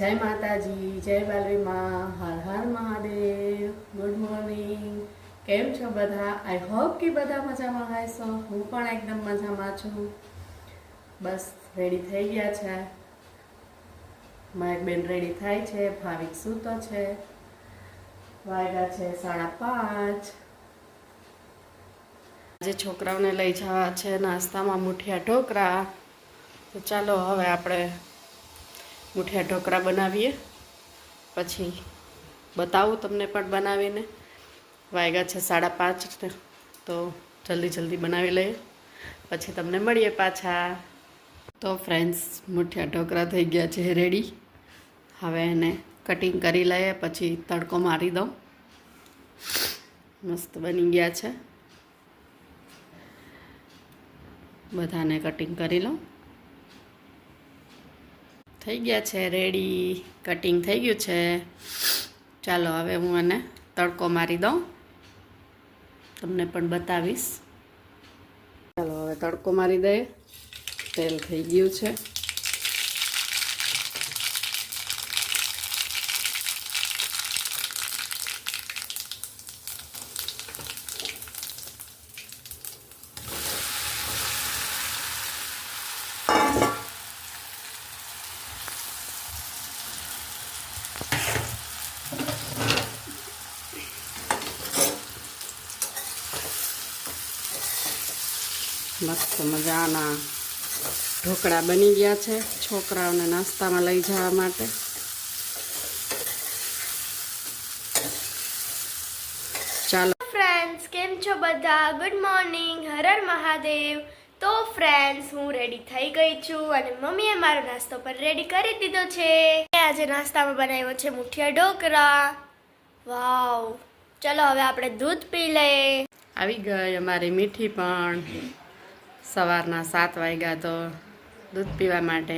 જય માતાજી, જય બાલવીમાં, હર હર મહાદેવ. Good morning. કેમ છો બધા? આઈ હોપ કે બધા મજામાં હશો. હું પણ એકદમ મજામાં છું. બસ રેડી થઈ ગયા છે. મારી બેન રેડી થાય છે, ભાવિક સૂતો છે. વાગ્યા છે 5:30. આજે છોકરાઓને લઈ જવા છે નાસ્તામાં મુઠિયા ઢોકળા. તો ચાલો હવે આપણે મુઠિયા ઢોકળા બનાવીએ, પછી બતાવું તમને પણ બનાવીને. વાગ્યા છે 5:30, તો જલ્દી બનાવી લઈએ, પછી તમને મળીએ પાછા. તો ફ્રેન્ડ્સ, મુઠિયા ઢોકળા થઈ ગયા છે રેડી. હવે એને કટિંગ કરી લઈએ, પછી તડકો મારી દઉં. મસ્ત બની ગયા છે. બધાને કટિંગ કરી લઉં. થઈ ગયા છે રેડી, કટિંગ થઈ ગયું છે. ચાલો હવે હું એને તડકો મારી દઉં, તમને પણ બતાવીશ. ચાલો હવે તડકો મારી દઈએ. તેલ થઈ ગયું છે. મસ્ત મજાના ઢોકળા બની ગયા છે છોકરાઓને નાસ્તામાં લઈ જવા માટે. ચાલો ફ્રેન્ડ્સ, કેમ છો બધા? ગુડ મોર્નિંગ, હર હર મહાદેવ. તો ફ્રેન્ડ્સ, હું રેડી થઈ ગઈ છું અને મમ્મીએ મારો નાસ્તો પણ રેડી કરી દીધો છે. આજે નાસ્તામાં બનાવ્યો છે મુઠિયા ઢોકળા. વાવ! ચલો હવે આપણે દૂધ પી લઈએ. આવી ગઈ અમારી મીઠી પણ. સવારના 7 વાગ્યા તો દૂધ પીવા માટે.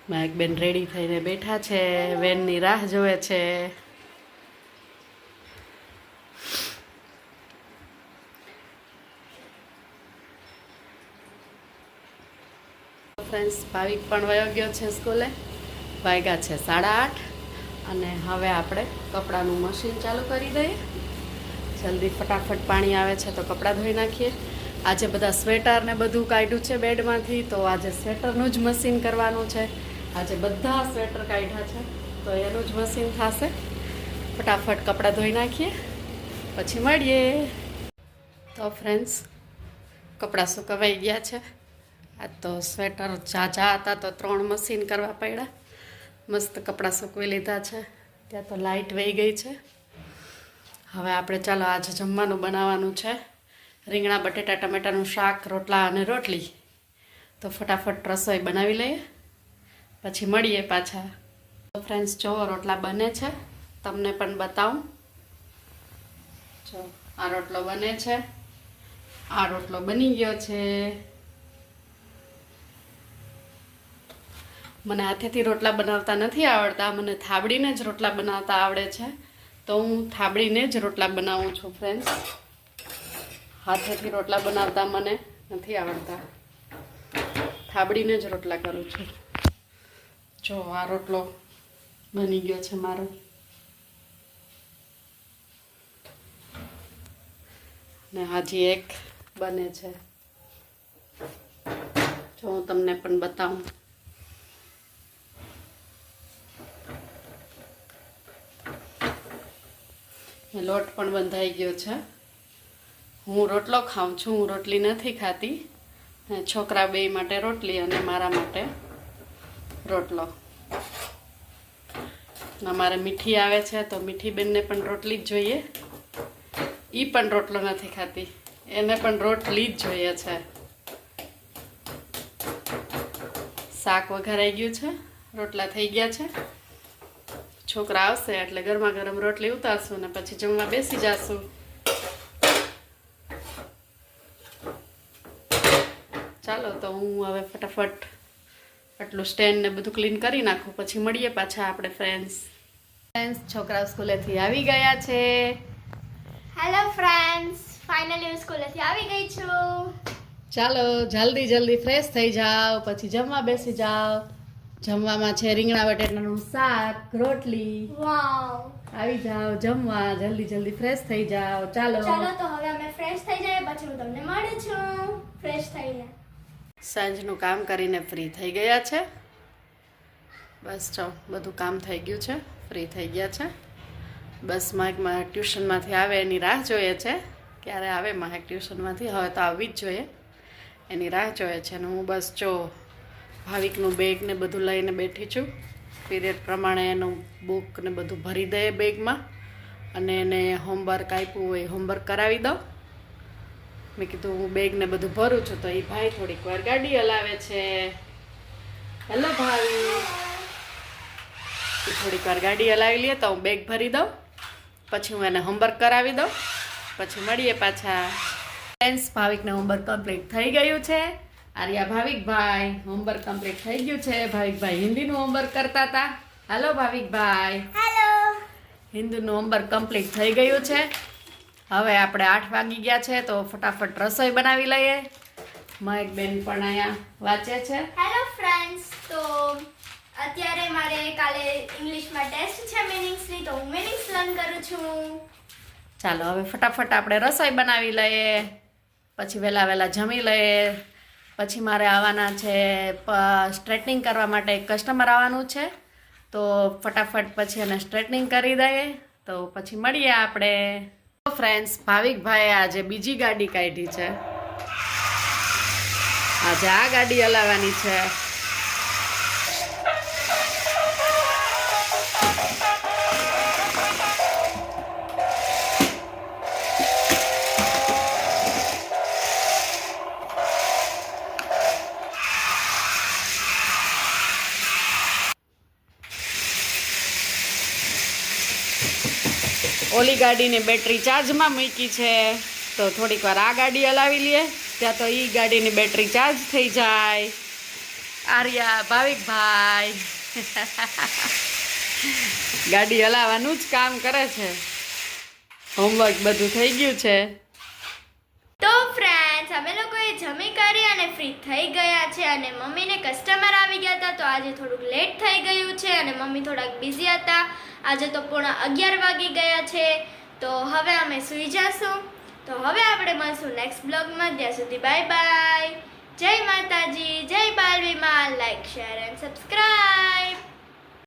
મારી એક બેન રેડી થઈને બેઠા છે, વેનની રાહ જોવે છે. ફ્રેન્ડ્સ, ભાવિક પણ વયો ગયો છે સ્કૂલે. વાગ્યા છે 8:30 અને હવે આપણે કપડાનું મશીન ચાલુ કરી દઈએ. જલ્દી ફટાફટ પાણી આવે છે તો કપડાં ધોઈ નાખીએ. આજે બધા સ્વેટર ને બધું કાઢ્યું છે બેડમાંથી, તો આજે સ્વેટરનું જ મશીન કરવાનું છે. આજે બધા સ્વેટર કાઢ્યા છે તો એનું જ મશીન થશે. ફટાફટ કપડાં ધોઈ નાખીએ, પછી મળીએ. તો ફ્રેન્ડ્સ, કપડાં સુકવાઈ ગયા છે. આ તો સ્વેટર ઝાઝા હતા તો 3 મશીન કરવા પડ્યા. મસ્ત કપડાં સૂકવી લીધા છે. ત્યાં તો લાઇટ વહી ગઈ છે. હવે આપણે ચાલો આજે જમવાનું બનાવવાનું છે. રીંગણા બટેટા ટમેટાનું શાક, રોટલા અને રોટલી. તો ફટાફટ રસોઈ બનાવી લઈએ, પછી મળીએ પાછા. તો ફ્રેન્ડ્સ, જો રોટલા બને છે, તમને પણ બતાવું. જો આ રોટલો બને છે. આ રોટલો બની ગયો છે. મને હાથેથી રોટલા બનાવતા નથી આવડતા, મને થાબડીને જ રોટલા બનાવતા આવડે છે. તો હું થાબડીને જ રોટલા બનાવું છું ફ્રેન્ડ્સ. હાથેથી રોટલા બનાવતા મને નથી આવડતા. થાબડીને જ રોટલા કરું છું. જો આ રોટલો બની ગયો છે મારો. ને હજી એક બને છે. જો હું તમને પણ બતાવું. લોટ પણ બંધાઈ ગયો છે. હું રોટલો ખાઉં છું, હું રોટલી નથી ખાતી. છોકરા બે માટે રોટલી અને મારા માટે રોટલો. અમારે મીઠી આવે છે તો મીઠી બેનને પણ રોટલી જ જોઈએ. એ પણ રોટલો નથી ખાતી, એને પણ રોટલી જ જોઈએ છે. શાક વઘારાઈ ગયું છે, રોટલા થઈ ગયા છે. છોકરા આવશે એટલે ગરમા ગરમ રોટલી ઉતારશું ને પછી જમવા બેસી જશું. ચાલો તો હું હવે ફટાફટ આટલું સ્ટેન્ડ ને બધું ક્લીન કરી નાખું, પછી મળીએ પાછા આપણે ફ્રેન્ડ્સ. છોકરાઓ સ્કૂલેથી આવી ગયા છે. હેલો ફ્રેન્ડ્સ, ફાઇનલી હું સ્કૂલેથી આવી ગઈ છું. ચાલો જલ્દી જલ્દી ફ્રેશ થઈ જાઓ, પછી જમવા બેસી જાઓ. જમવામાં છે રીંગણા બટેટાનું શાક, રોટલી. વાવ. આવી જાઓ જમવા, જલ્દી જલ્દી ફ્રેશ થઈ જાઓ. ચાલો ચાલો તો હવે અમે ફ્રેશ થઈ જઈએ, પછી હું તમને મળું છું ફ્રેશ થઈને. સાંજનું કામ કરીને ફ્રી થઈ ગયા છે. બસ જો બધું કામ થઈ ગયું છે, ફ્રી થઈ ગયા છે. બસ માઇકમાં ટ્યુશનમાંથી આવે એની રાહ જોઈએ છે. ક્યારે આવે માહેક ટ્યુશનમાંથી? હવે તો આવવી જ જોઈએ. એની રાહ જોઈએ છે અને હું બસ જો ભાવિકનું બેગ ને બધું લઈને બેઠી છું. પીરિયડ પ્રમાણે એનું બુક ને બધું ભરી દઈએ બેગમાં અને એને હોમવર્ક આપ્યું હોય હોમવર્ક કરાવી દઉં. મેં કીધું હું બેગ ને બધું ભરું છું તો એ ભાઈ થોડીક વાર ગાડી હલાવે છે. હેલો ભાઈ. એ થોડીક વાર ગાડી હલાવી લે તો હું બેગ ભરી દઉં, પછી હું એને હોમવર્ક કરાવી દઉં, પછી મળીએ પાછા. ફ્રેન્ડ્સ, ભાવિકને હોમવર્ક કમ્પ્લીટ થઈ ગયું છે. આર્યા ભાવિકભાઈ હોમવર્ક કમ્પ્લીટ થઈ ગયું છે. ભાવિકભાઈ હિન્દીનું હોમવર્ક કરતા હતા. હાલો ભાવિકભાઈ. હેલો. હિન્દીનું હોમવર્ક કમ્પ્લીટ થઈ ગયું છે. હવે આપણે 8 વાગી ગયા છે તો ફટાફટ રસોઈ બનાવી લઈએ. મહેક બેન પણ અહીંયા વાંચે છે. હેલો ફ્રેન્ડ્સ, તો અત્યારે મારે કાલે ઇંગ્લિશમાં ટેસ્ટ છે મિનિંગ્સની, તો હું મિનિંગ્સ લર્ન કરું છું. ચાલો હવે ફટાફટ આપણે રસોઈ બનાવી લઈએ, પછી વહેલા જમી લઈએ. પછી મારે આવવાના છે સ્ટ્રેટનિંગ કરવા માટે એક કસ્ટમર આવવાનું છે, તો ફટાફટ પછી એને સ્ટ્રેટનિંગ કરી દઈએ. તો પછી મળીએ આપણે. ફ્રેન્ડ્સ, ભાવિકભાઈએ આજે બીજી ગાડી કાઢી છે. આજે આ ગાડી હલાવવાની છે. ઓલી ગાડીની બેટરી ચાર્જમાં મૂકી છે તો થોડીક વાર આ ગાડી હલાવી લઈએ, ત્યાં તો એ ગાડીની બેટરી ચાર્જ થઈ જાય. આર્યા ભાવિકભાઈ ગાડી હલાવવાનું જ કામ કરે છે. હોમવર્ક બધું થઈ ગયું છે. તો ફ્રેન્ડ્સ, અમે લોકોએ જમી કરી અને ફ્રી થઈ ગયા છે અને મમ્મીને કસ્ટમર આવી ગયા હતા, તો આજે થોડુંક લેટ થઈ ગયું છે અને મમ્મી થોડાક બિઝી હતા. આજે તો 11:15 વાગી ગયા છે, તો હવે અમે સૂઈ જશું. તો હવે આપણે મળશું નેક્સ્ટ બ્લોગમાં. ત્યાં સુધી બાય બાય. જય માતાજી, જય બાલવીમાં. Like, share and subscribe.